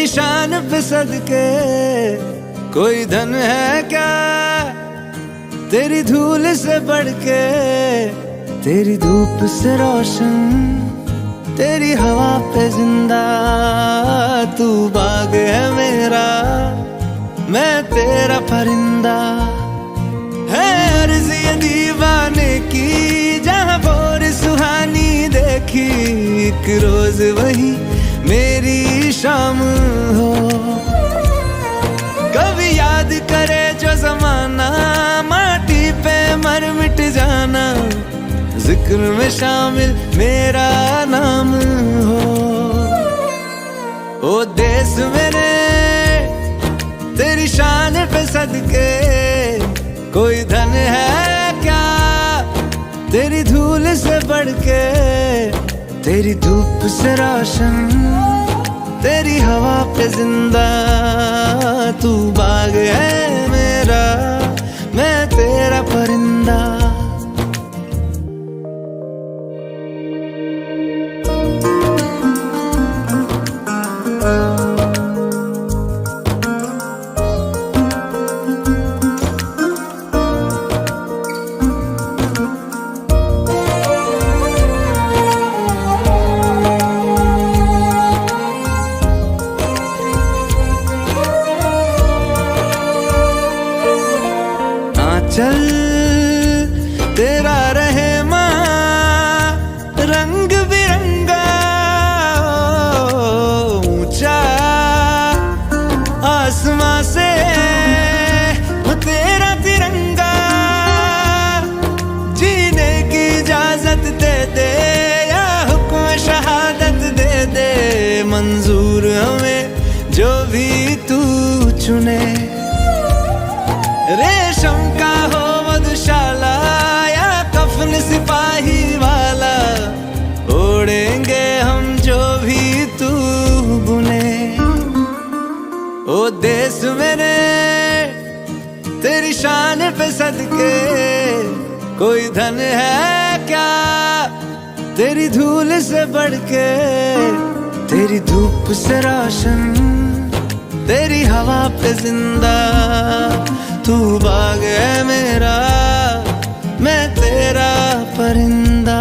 तेरी शान पे सदके कोई धन है क्या, तेरी धूल से बढ़ के, तेरी धूप से रोशन, तेरी हवा पे जिंदा। तू बाग है मेरा, मैं तेरा परिंदा। है अर्ज़ ये दीवाने की, जहाँ भोर सुहानी देखी, एक रोज वही मेरी शाम हो। कभी याद करे जो जमाना, माटी पे मर मिट जाना, जिक्र में शामिल मेरा नाम हो। ओ देश मेरे तेरी शान पे सदके कोई धन है क्या, तेरी धूल से बढ़ के, तेरी धूप से रोशन, तेरी हवा पे जिंदा। तू बाग है मेरा, मैं तेरा परिंदा। चल तेरा रहे माँ रंग बिरंगा, ऊंचा आसमां से वो तेरा तिरंगा। जीने की इजाजत दे दे या हुक्म शहादत दे दे, मंजूर हमें जो भी तू चुने। रेशम का हो मधुशाला या कफन सिपाही वाला, ओढ़ेंगे हम जो भी तू बुने। ओ देश मेरे तेरी शान पे सदके कोई धन है क्या, तेरी धूल से बढ़ के, तेरी धूप से रोशन, तेरी हवा पे जिंदा। तू बाग है मेरा, मैं तेरा परिंदा।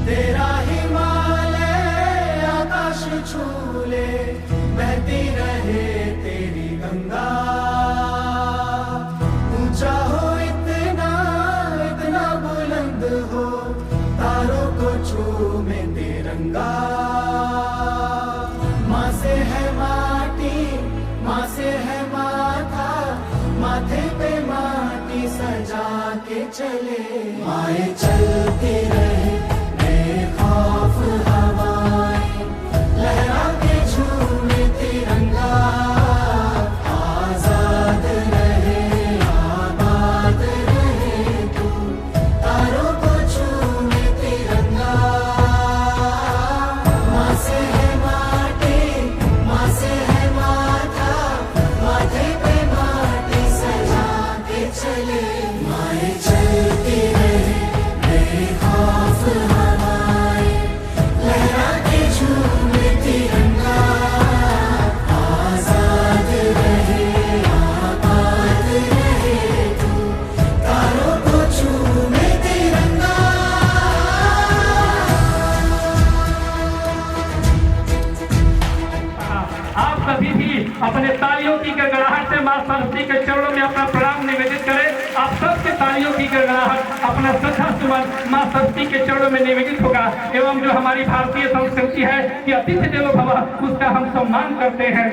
तेरा हिमालय आकाश छूले, बहती रहे तेरी गंगा। ऊंचा हो इतना, इतना बुलंद हो, तारों को छूमे तिरंगा। माँ से है माटी, माँ से है माथा, माथे पे माटी सजा के चले। माए चलती रहे खौफ हवाएं, लहरा के झूमे तिरंगा। आजाद रहे आबाद रहे तू, तारों को झूमे तिरंगा। माँ से है माटी, माँ से है माथा, माथे पे माटी सजा के चले। माए चलती रहे बेखौफ हवाएं, लहरा के झूमे तिरंगा। आजाद रहे आबाद रहे तू, तारों को झूमे तिरंगा। आप सभी भी अपने तालियों की गड़गड़ाहट से मां सरस्वती के चरणों में अपना प्रणाम निवेदित करें। आप सबके तालियों की गड़गड़ाहट अपना श्रद्धा सुमन मां सरस्वती के चरणों में निवेदित होगा। एवं जो हमारी भारतीय संस्कृति है कि अतिथि देवो भव, उसका हम सम्मान करते हैं।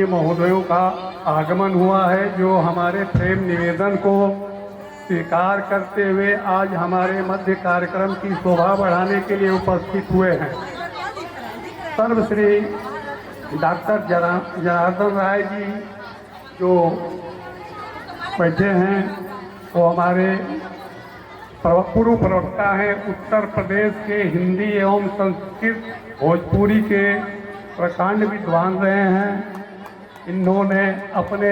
जी महोदयों का आगमन हुआ है, जो हमारे प्रेम निवेदन को स्वीकार करते हुए आज हमारे मध्य कार्यक्रम की शोभा बढ़ाने के लिए उपस्थित हुए हैं। सर्वश्री डॉक्टर जनार्दन राय जी जो बैठे हैं वो हमारे पूर्व प्रवक्ता हैं, उत्तर प्रदेश के हिंदी एवं संस्कृत भोजपुरी के प्रकांड विद्वान रहे हैं। इन्होंने अपने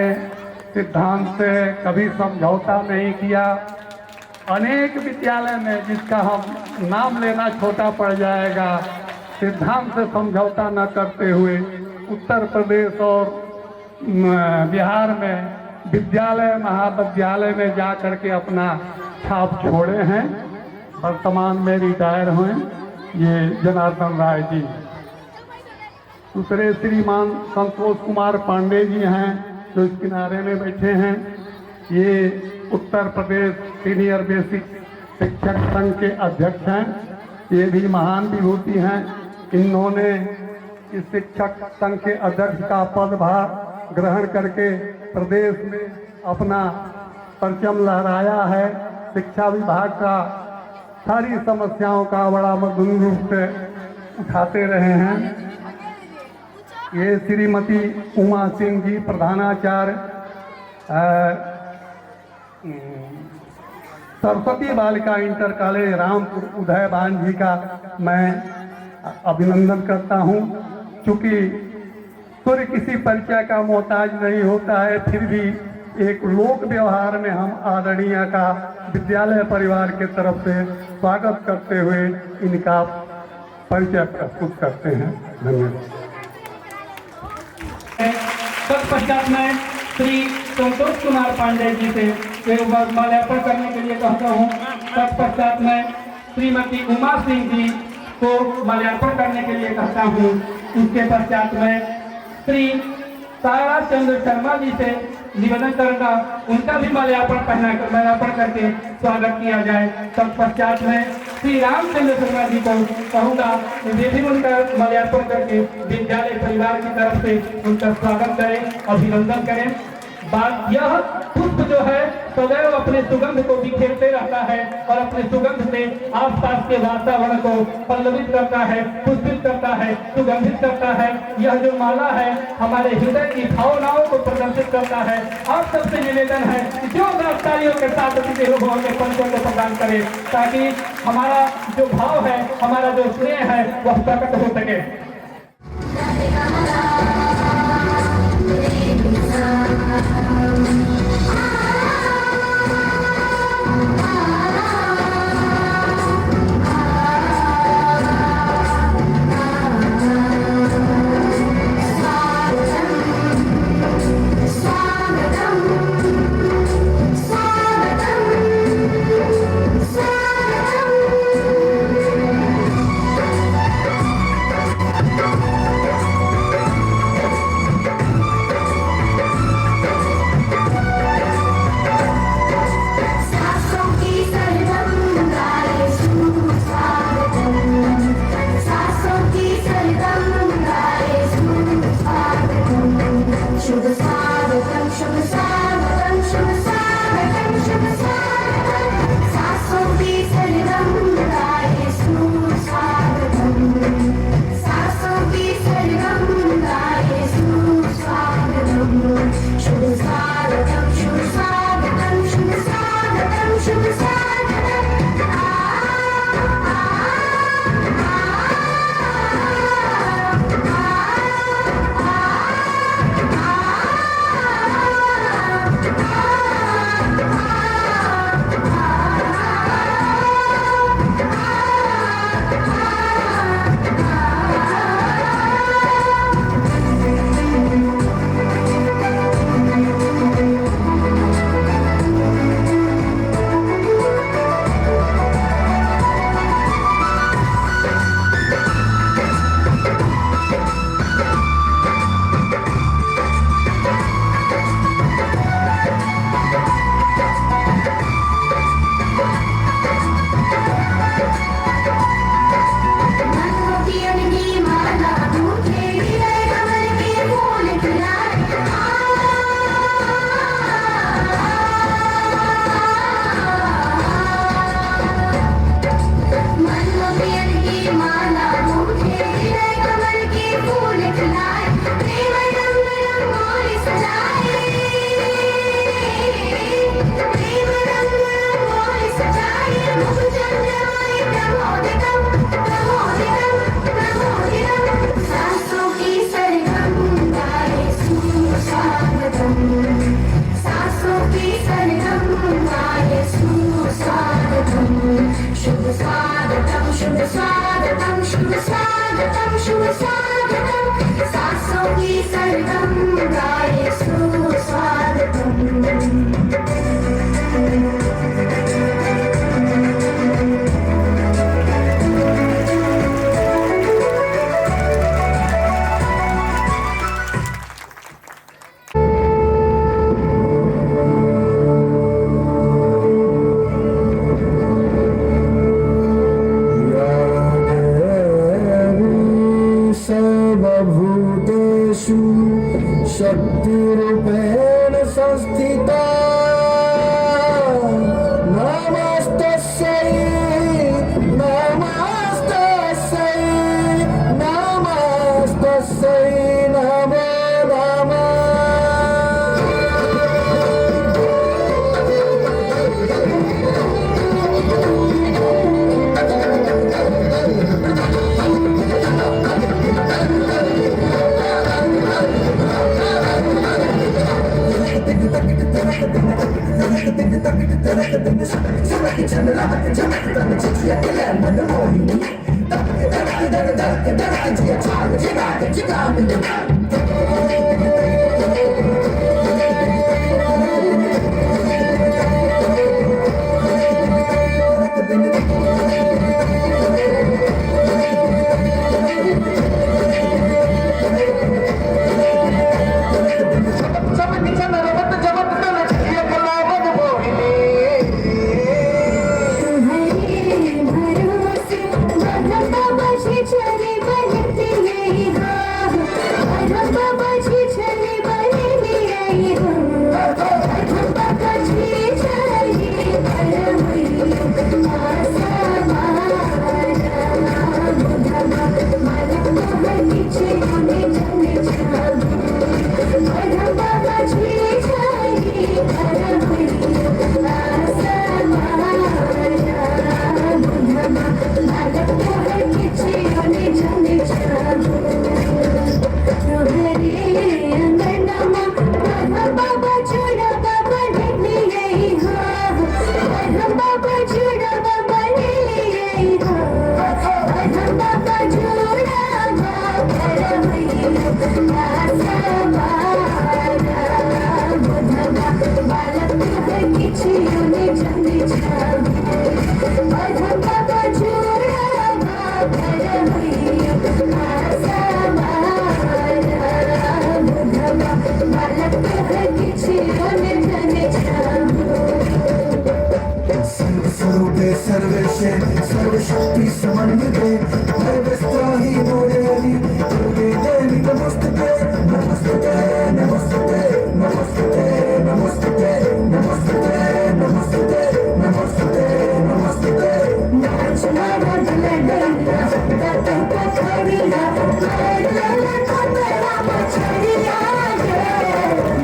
सिद्धांत से कभी समझौता नहीं किया। अनेक विद्यालय में, जिसका हम नाम लेना छोटा पड़ जाएगा, सिद्धांत से समझौता न करते हुए उत्तर प्रदेश और बिहार में विद्यालय महाविद्यालय में जा कर के अपना छाप छोड़े हैं। वर्तमान में रिटायर हुए ये जनार्दन राय जी। दूसरे श्रीमान संतोष कुमार पांडे जी हैं जो इस किनारे में बैठे हैं। ये उत्तर प्रदेश सीनियर बेसिक शिक्षक संघ के अध्यक्ष हैं। ये भी महान विभूति हैं। इन्होंने इस शिक्षक संघ के अध्यक्ष का पदभार ग्रहण करके प्रदेश में अपना परचम लहराया है। शिक्षा विभाग का सारी समस्याओं का बड़ा मधुर रूप से उठाते रहे हैं। ये श्रीमती उमा सिंह जी प्रधानाचार्य सरस्वती बालिका इंटर कॉलेज रामपुर उदयभान जी का मैं अभिनंदन करता हूँ। चूँकि सूर्य किसी परिचय का मोहताज नहीं होता है, फिर भी एक लोक व्यवहार में हम आदरणीय का विद्यालय परिवार के तरफ से स्वागत करते हुए इनका परिचय प्रस्तुत करते हैं। धन्यवाद। तत्पश्चात मैं श्री संतोष कुमार पांडे जी से माल्यार्पण करने के लिए कहता हूँ। तत्पश्चात मैं श्रीमती उमा सिंह जी को माल्यार्पण करने के लिए कहता हूँ। इसके पश्चात मैं श्री तारा चंद्र शर्मा जी से निवेदन करूंगा, उनका भी माल्यार्पण करके स्वागत किया जाए। तत्पश्चात मैं श्री रामचंद्र शर्मा जी को कहूँगा वे भी उनका माल्यार्पण करके विद्यालय परिवार की तरफ से उनका स्वागत करें, अभिनंदन करें। बात यह पुष्प जो है सदैव अपने सुगंध को बिखेरते रहता है और अपने सुगंध से आसपास के वातावरण को पल्लवित करता है, पुष्पित करता है, सुगंधित करता है। यह जो माला है हमारे हृदय की भावनाओं को प्रदर्शित करता है। आप सबसे निवेदन है कि जो तालियों के साथ भगवान के पंचों को प्रदान करें, ताकि हमारा जो भाव है, हमारा जो स्नेह है वह प्रकट हो सके। गाए सुस्वागतम्। सर्वभूतेषु शक्तिरूपेण संस्थिता नमस्तस्यै नमस्तस्यै नमस्तस्यै नमो नमः। सर्वेशे सर्वशक्ति समन्विते सर्वस्त्राहि मोदेहि दुर्गे देवी नमस्तुते नमस्तुते नमस्तुते नमस्तुते नमस्तुते नमस्तुते नमस्तुते नमस्तुते नमस्तुते नाचना बदले डंडा तंका खड़िया लड़ना खतरा मचरिया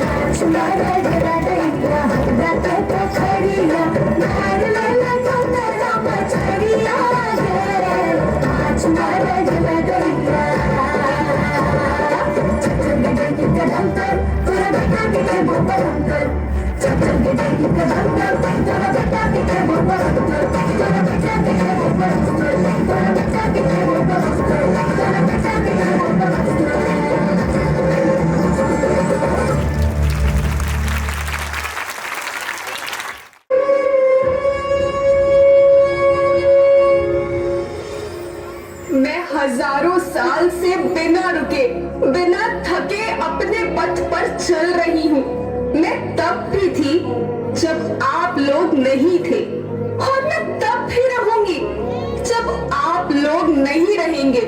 नाचना बदले डंडा तंका खड़िया लड़ना खतरा मचरिया नाचना बदले डंडा चचल कदम तेरा बेटा के बोपरम चचल कदम तेरा बेटा के बोपरम तेरा बेटा के बोपरम तेरा बेटा के बोपरम तेरा बेटा के बोपरम। मैं हजारों साल से बिना रुके बिना थके अपने पथ पर चल रही हूँ। मैं तब भी थी जब आप लोग नहीं थे और मैं तब भी रहूंगी जब आप लोग नहीं रहेंगे।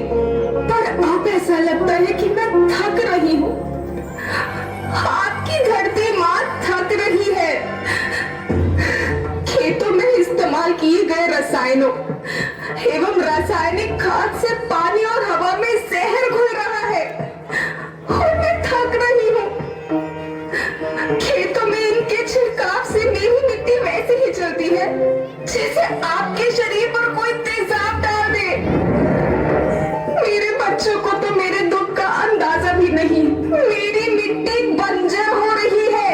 पर अब ऐसा लगता है कि मैं थक रही हूँ। आपकी धरती माँ थक रही है। खेतों में इस्तेमाल किए गए रसायनों एवं रासायनिक खाद से पानी और हवा में जहर घुल रहा है और मैं थक रही हूँ। खेतों में इनके छिड़काव से मेरी मिट्टी वैसे ही चलती है जैसे आपके शरीर पर कोई तेजाब डाल दे। मेरे बच्चों को तो मेरे दुख का अंदाजा भी नहीं। मेरी मिट्टी बंजर हो रही है।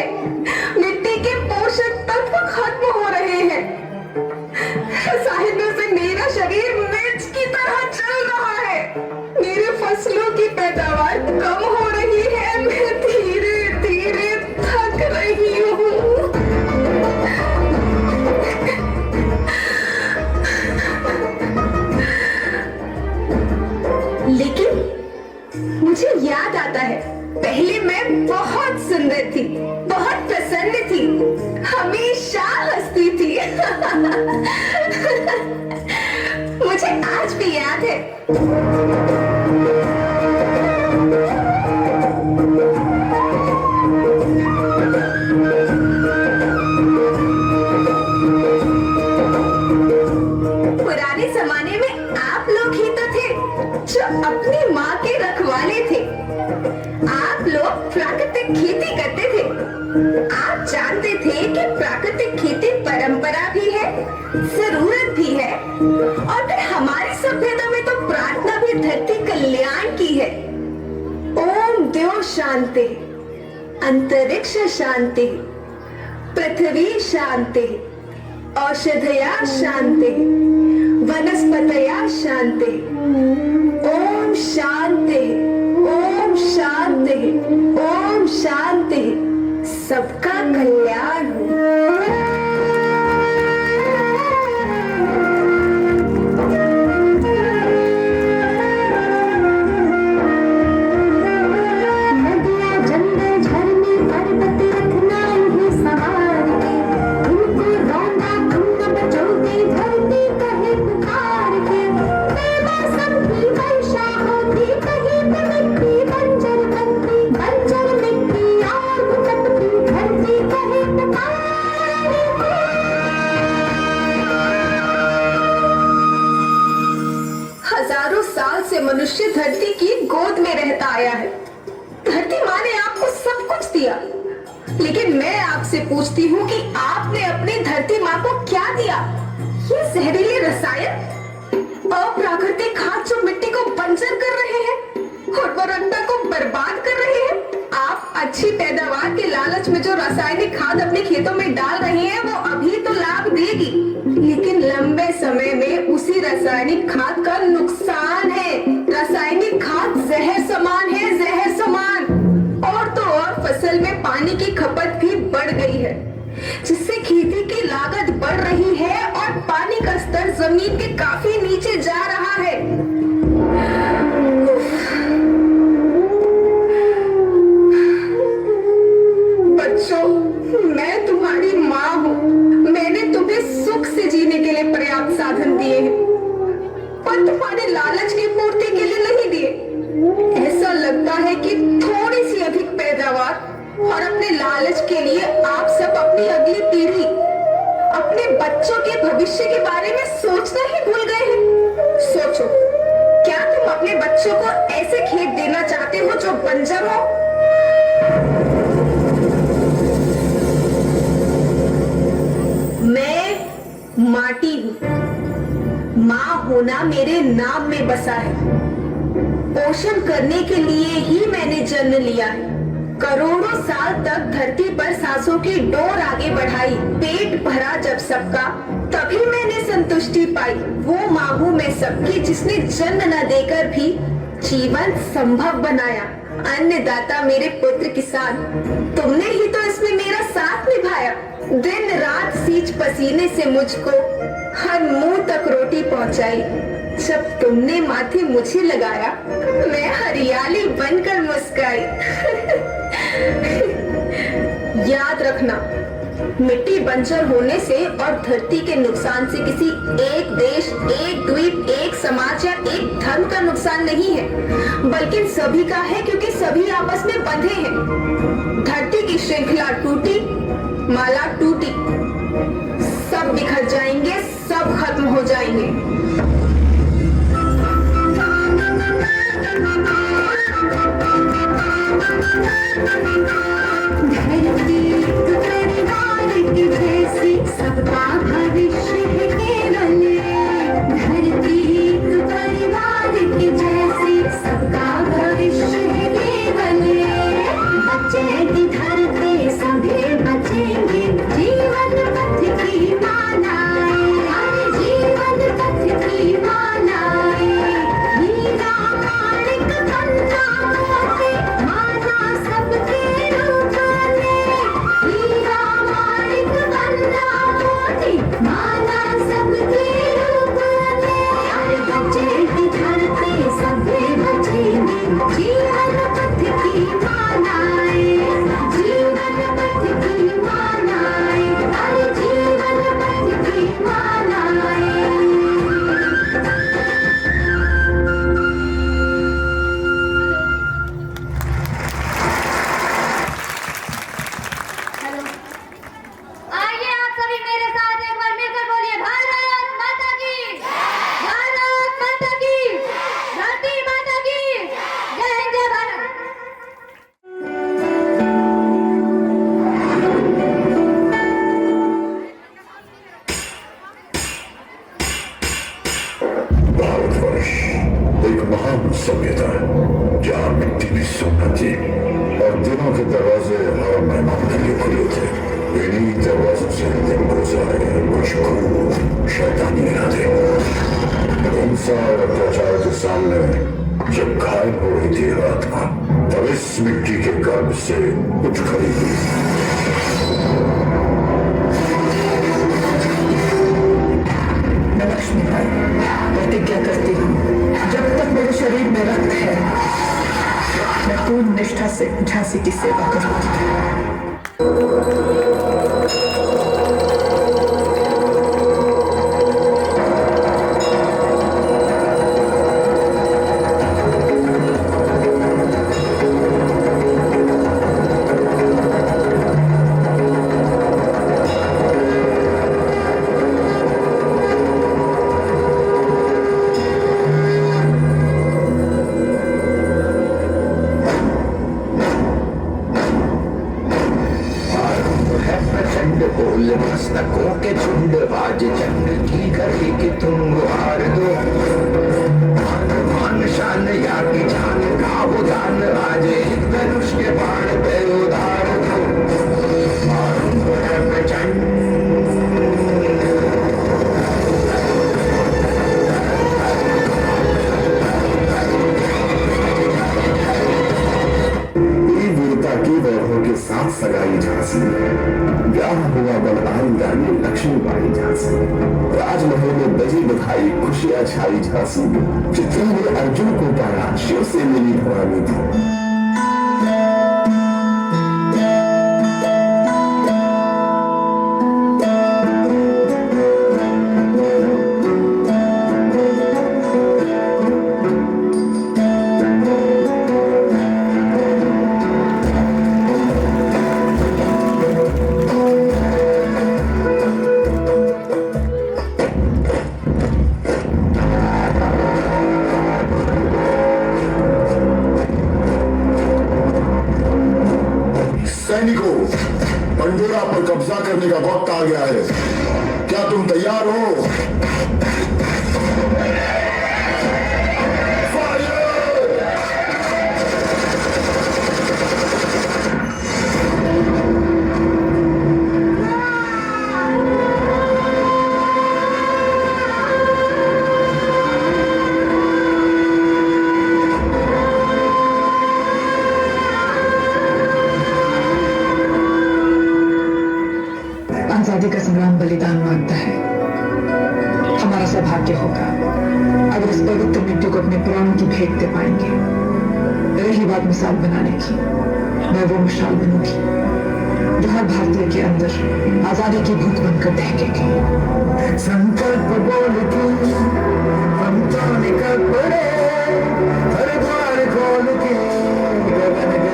मिट्टी के पोषक तत्व खत्म हो रहे हैं। रसायनों से मेरा शरीर मिर्च की तरह चल रहा है। मेरे फसलों की पैदावार कम हो रही है। मैं धीरे पहले मैं बहुत सुंदर थी, बहुत प्रसन्न थी, हमेशा हंसती थी। मुझे आज भी याद है। पुराने जमाने में आप लोग ही तो थे जो अपनी माँ के रखवाले थे। आप लोग प्राकृतिक खेती करते थे। आप जानते थे कि प्राकृतिक खेती परंपरा भी है, जरूरत भी है, और फिर हमारी सभ्यता में तो प्रार्थना भी धरती कल्याण की है। ओम द्यो शांति, अंतरिक्ष शांति, पृथ्वी शांति, औषधया शांति, वनस्पतया शांति। ओम शांति, ओम शांति, ओम शांति। सबका कल्याण हो। हजारों साल से मनुष्य धरती की गोद में रहता आया है। धरती माँ ने आपको सब कुछ दिया, लेकिन मैं आपसे पूछती हूँ कि आपने अपनी धरती माँ को क्या दिया? ये जहरीले रसायन, अप्राकृतिक खाद जो मिट्टी को बंजर कर रहे हैं, उर्वरकता को बर्बाद कर रहे हैं। आप अच्छी पैदावार के लालच में जो रासायनिक खाद अपने खेतों में डाल रहे हैं, वो अभी तो लाभ देगी, लेकिन लंबे समय में उसी रासायनिक खाद का नुकसान है। रासायनिक खाद जहर समान है, जहर समान। और तो और फसल में पानी की खपत भी बढ़ गई है, जिससे खेती की लागत बढ़ रही है और पानी का स्तर जमीन के काफी नीचे जा रहा है। बच्चों, मैं तुम्हारी माँ हूँ। मैंने तुम्हें सुख से जीने के लिए पर्याप्त साधन दिए हैं, पर तुम्हारे लालच की पूर्ति के लिए नहीं दिए। ऐसा लगता है कि थोड़ी सी अधिक पैदावार और अपने लालच के लिए आप सब अपनी अगली पीढ़ी, अपने बच्चों के भविष्य के बारे में सोचना ही भूल गए हैं। सोचो, क्या तुम अपने बच्चों को ऐसे खेत देना चाहते हो जो बंजर हो? मैं माटी हूँ। माँ होना मेरे नाम में बसा है। पोषण करने के लिए ही मैंने जन्म लिया है। करोड़ों साल तक धरती पर सांसों की डोर आगे बढ़ाई। पेट भरा जब सबका, तभी मैंने संतुष्टि पाई। वो माँ हूँ मैं सबकी, जिसने जन्म न देकर भी जीवन संभव बनाया। अन्नदाता मेरे पुत्र किसान, तुमने ही तो इसमें मेरा साथ निभाया। दिन रात सींच पसीने से मुझको हर मुंह तक रोटी पहुंचाई। जब तुमने माथे मुझे लगाया, मैं हरियाली बनकर मुस्काई। याद रखना, मिट्टी बंजर होने से और धरती के नुकसान से किसी एक देश, एक द्वीप, एक समाज या एक धर्म का नुकसान नहीं है, बल्कि सभी का है, क्योंकि सभी आपस में बंधे हैं। धरती की श्रृंखला टूटी, माला टूटी, सब बिखर जाएंगे, सब खत्म हो जाएंगे। सबका भविष्य है केवल, धरती तो परिवार की जैसी, सबका भविष्य है केवल। बचेगी धरती, सभी बचेंगे, जीवन पथ की मालाएं, जीवन पथ की मालाएं। हीरा माणिक गंगा मोती, माला सबके दरवाजे हर मेहमान के लिए खुले थे। इन्हीं दरवाजों से दिन गुजारे कुछ खूब शैतानी इरादे। हिंसा और अत्याचार के सामने जब घायल हो रही थी आत्मा, तब इस मिट्टी के गर्भ से उठ खड़ी हुई। मैं लक्ष्मी बाई प्रतिज्ञा करती हूँ, जब तक मेरे शरीर में रक्त है मैं पूर्ण निष्ठा से झांसी की सेवा करूंगी। मस्तकों के झुंड आज जंग की घड़ी कि तुम गुहार दो। मान शान या की जान का उदान आज एक धनुष के बाण पे उधार दो। मारूं है प्रचंड की वैभव के साथ सगाई झांसी, ब्याह हुआ बलवान रानी लक्ष्मीबाई झांसी। राजमहल में बजी बधाई खुशियां छाई झांसी। चित्रा ने अर्जुन को पाया, शिव से मिली भवानी थी। सैनिकों, पंडोरा पर कब्जा करने का वक्त आ गया है। क्या तुम तैयार हो? आजादी का संग्राम बलिदान मांगता है। हमारा सौभाग्य होगा अगर इस पवित्र मिट्टी को अपने प्राण की भेंट दे पाएंगे। रही बात मिसाल बनाने की, मैं वो मिसाल बनूंगी जो हर भारतीय के अंदर आजादी की भूख बनकर दहकेगी। संकल्प बोल के हम तो निकल पड़े, हर द्वार खोल के गगन गए।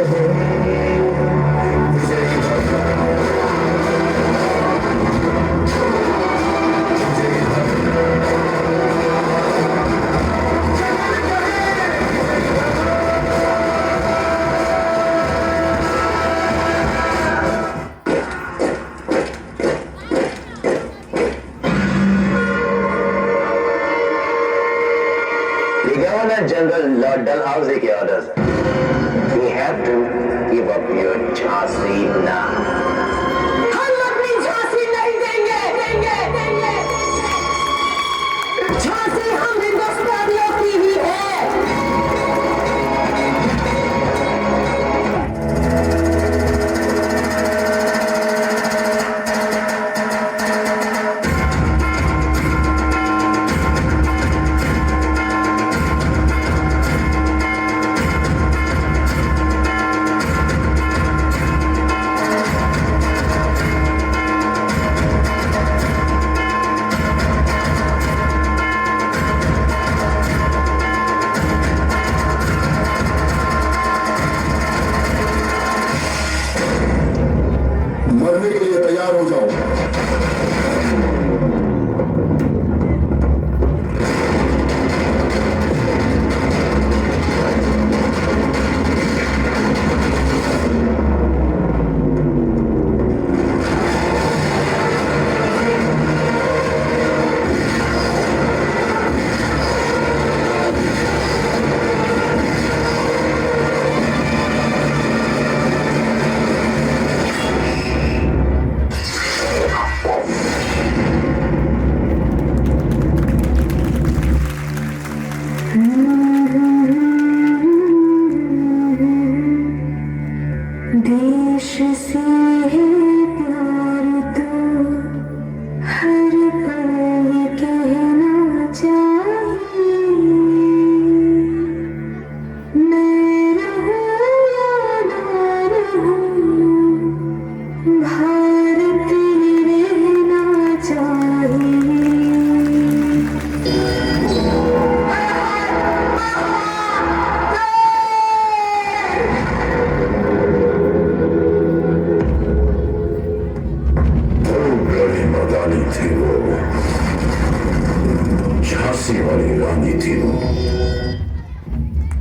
Governor General Lord Dalhousie के orders हैं। We have to give up your Jhansi now. हम अपनी झांसी नहीं देंगे। झांसी हम हिंदुस्तानियों की ही है। मरने के लिए तैयार हो जाओ। देश से